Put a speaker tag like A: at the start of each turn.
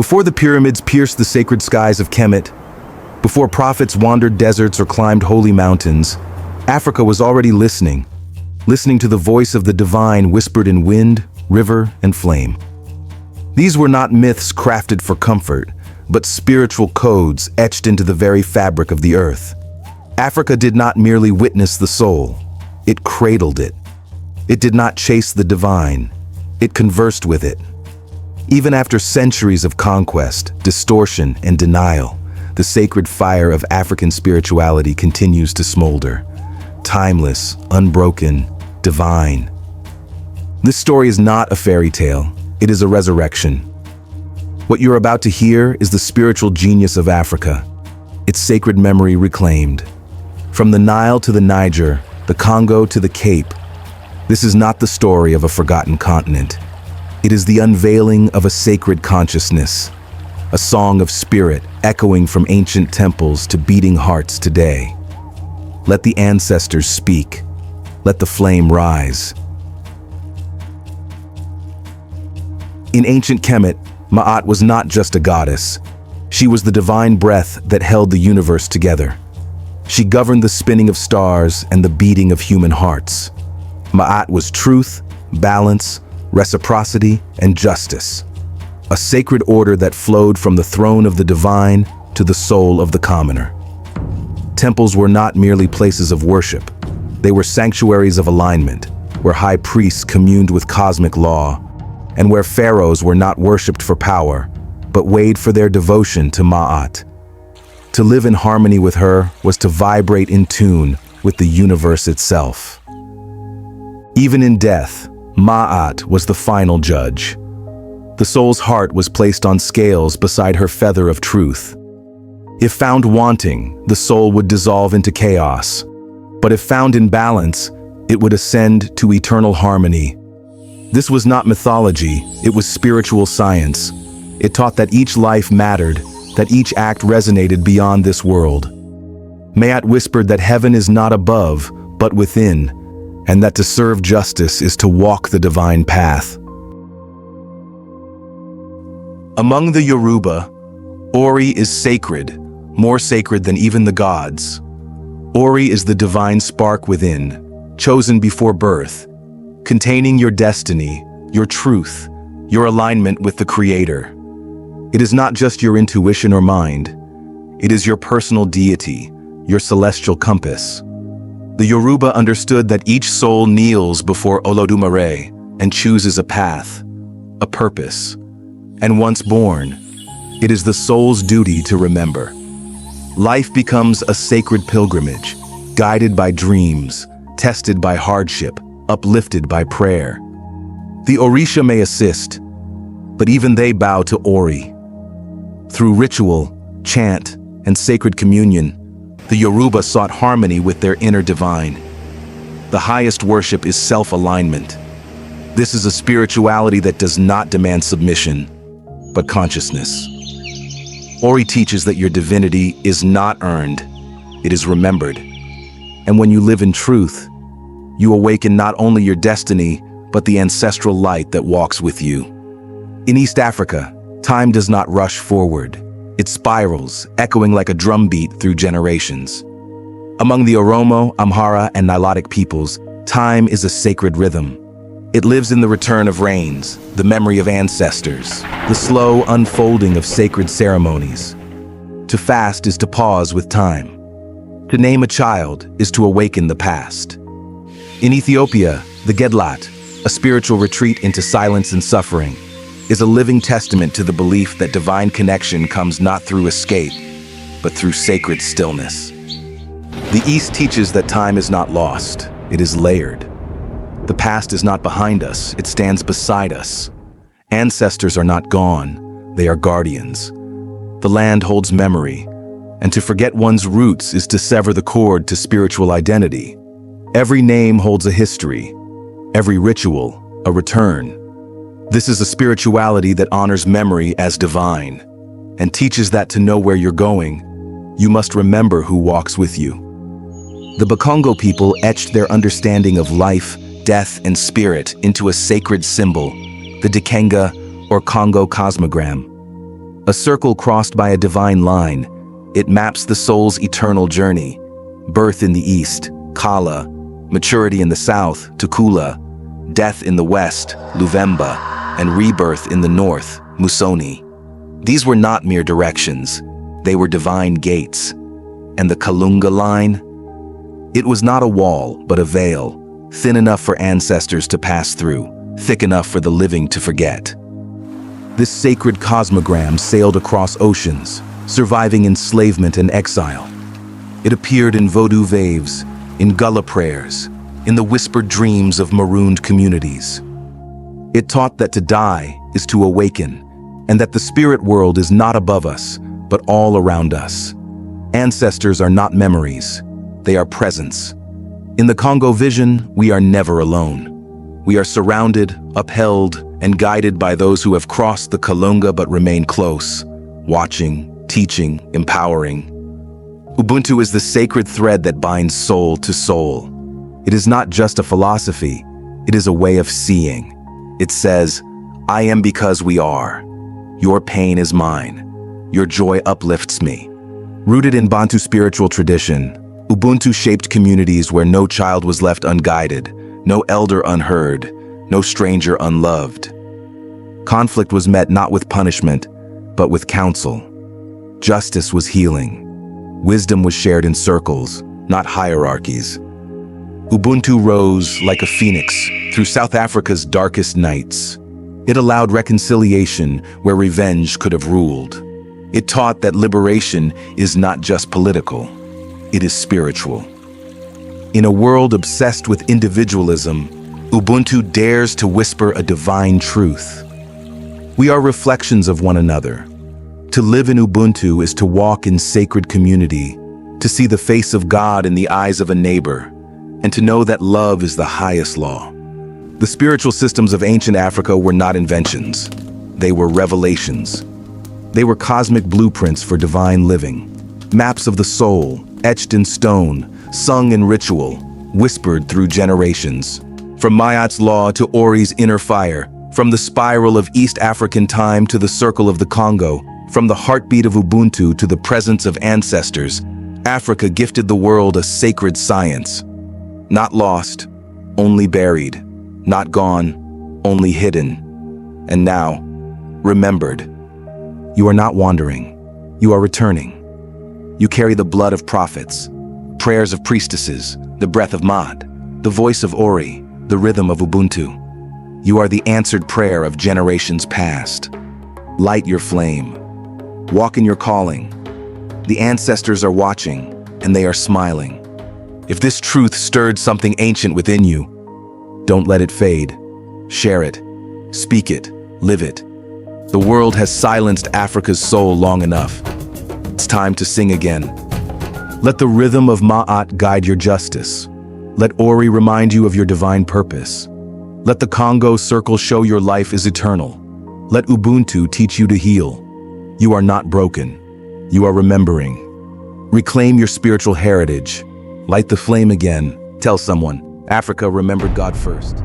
A: Before the pyramids pierced the sacred skies of Kemet, before prophets wandered deserts or climbed holy mountains, Africa was already listening to the voice of the divine whispered in wind, river, and flame. These were not myths crafted for comfort, but spiritual codes etched into the very fabric of the earth. Africa did not merely witness the soul, it cradled it. It did not chase the divine, it conversed with it. Even after centuries of conquest, distortion, and denial, the sacred fire of African spirituality continues to smolder. Timeless, unbroken, divine. This story is not a fairy tale, it is a resurrection. What you're about to hear is the spiritual genius of Africa, its sacred memory reclaimed. From the Nile to the Niger, the Kongo to the Cape, this is not the story of a forgotten continent. It is the unveiling of a sacred consciousness, a song of spirit echoing from ancient temples to beating hearts today. Let the ancestors speak. Let the flame rise. In ancient Kemet, Maat was not just a goddess. She was the divine breath that held the universe together. She governed the spinning of stars and the beating of human hearts. Maat was truth, balance, reciprocity, and justice. A sacred order that flowed from the throne of the divine to the soul of the commoner. Temples were not merely places of worship. They were sanctuaries of alignment, where high priests communed with cosmic law, and where pharaohs were not worshipped for power, but weighed for their devotion to Maat. To live in harmony with her was to vibrate in tune with the universe itself. Even in death, Maat was the final judge. The soul's heart was placed on scales beside her feather of truth. If found wanting, the soul would dissolve into chaos. But if found in balance, it would ascend to eternal harmony. This was not mythology, it was spiritual science. It taught that each life mattered, that each act resonated beyond this world. Maat whispered that heaven is not above, but within, and that to serve justice is to walk the divine path. Among the Yoruba, Ori is sacred, more sacred than even the gods. Ori is the divine spark within, chosen before birth, containing your destiny, your truth, your alignment with the Creator. It is not just your intuition or mind, it is your personal deity, your celestial compass. The Yoruba understood that each soul kneels before Olodumare and chooses a path, a purpose. And once born, it is the soul's duty to remember. Life becomes a sacred pilgrimage, guided by dreams, tested by hardship, uplifted by prayer. The Orisha may assist, but even they bow to Ori. Through ritual, chant, and sacred communion, the Yoruba sought harmony with their inner divine. The highest worship is self-alignment. This is a spirituality that does not demand submission, but consciousness. Ori teaches that your divinity is not earned, it is remembered. And when you live in truth, you awaken not only your destiny, but the ancestral light that walks with you. In East Africa, time does not rush forward. It spirals, echoing like a drumbeat through generations. Among the Oromo, Amhara, and Nilotic peoples, time is a sacred rhythm. It lives in the return of rains, the memory of ancestors, the slow unfolding of sacred ceremonies. To fast is to pause with time. To name a child is to awaken the past. In Ethiopia, the Gedlat, a spiritual retreat into silence and suffering, is a living testament to the belief that divine connection comes not through escape, but through sacred stillness. The East teaches that time is not lost, it is layered. The past is not behind us, it stands beside us. Ancestors are not gone, they are guardians. The land holds memory, and to forget one's roots is to sever the cord to spiritual identity. Every name holds a history, every ritual, a return. This is a spirituality that honors memory as divine, and teaches that to know where you're going, you must remember who walks with you. The Bakongo people etched their understanding of life, death, and spirit into a sacred symbol, the Dikenga or Kongo cosmogram. A circle crossed by a divine line. It maps the soul's eternal journey. Birth in the east, Kala; maturity in the south, Tukula; death in the west, Luvemba; and rebirth in the north, Musoni. These were not mere directions. They were divine gates. And the Kalunga line? It was not a wall, but a veil, thin enough for ancestors to pass through, thick enough for the living to forget. This sacred cosmogram sailed across oceans, surviving enslavement and exile. It appeared in Vodou waves, in gullah prayers, in the whispered dreams of marooned communities. It taught that to die is to awaken, and that the spirit world is not above us, but all around us. Ancestors are not memories, they are presence. In the Kongo vision, we are never alone. We are surrounded, upheld, and guided by those who have crossed the Kalunga but remain close, watching, teaching, empowering. Ubuntu is the sacred thread that binds soul to soul. It is not just a philosophy, it is a way of seeing. It says, I am because we are. Your pain is mine. Your joy uplifts me. Rooted in Bantu spiritual tradition, Ubuntu shaped communities where no child was left unguided, no elder unheard, no stranger unloved. Conflict was met not with punishment, but with counsel. Justice was healing. Wisdom was shared in circles, not hierarchies. Ubuntu rose like a phoenix through South Africa's darkest nights. It allowed reconciliation where revenge could have ruled. It taught that liberation is not just political, it is spiritual. In a world obsessed with individualism, Ubuntu dares to whisper a divine truth. We are reflections of one another. To live in Ubuntu is to walk in sacred community, to see the face of God in the eyes of a neighbor, and to know that love is the highest law. The spiritual systems of ancient Africa were not inventions. They were revelations. They were cosmic blueprints for divine living, maps of the soul, etched in stone, sung in ritual, whispered through generations. From Maat's law to Ori's inner fire, from the spiral of East African time to the circle of the Kongo, from the heartbeat of Ubuntu to the presence of ancestors, Africa gifted the world a sacred science. Not lost, only buried. Not gone, only hidden. And now, remembered. You are not wandering. You are returning. You carry the blood of prophets, prayers of priestesses, the breath of Maat, the voice of Ori, the rhythm of Ubuntu. You are the answered prayer of generations past. Light your flame. Walk in your calling. The ancestors are watching, and they are smiling. If this truth stirred something ancient within you, don't let it fade. Share it. Speak it. Live it. The world has silenced Africa's soul long enough. It's time to sing again. Let the rhythm of Maat guide your justice. Let Ori remind you of your divine purpose. Let the Kongo circle show your life is eternal. Let Ubuntu teach you to heal. You are not broken. You are remembering. Reclaim your spiritual heritage. Light the flame again. Tell someone, Africa remembered God first.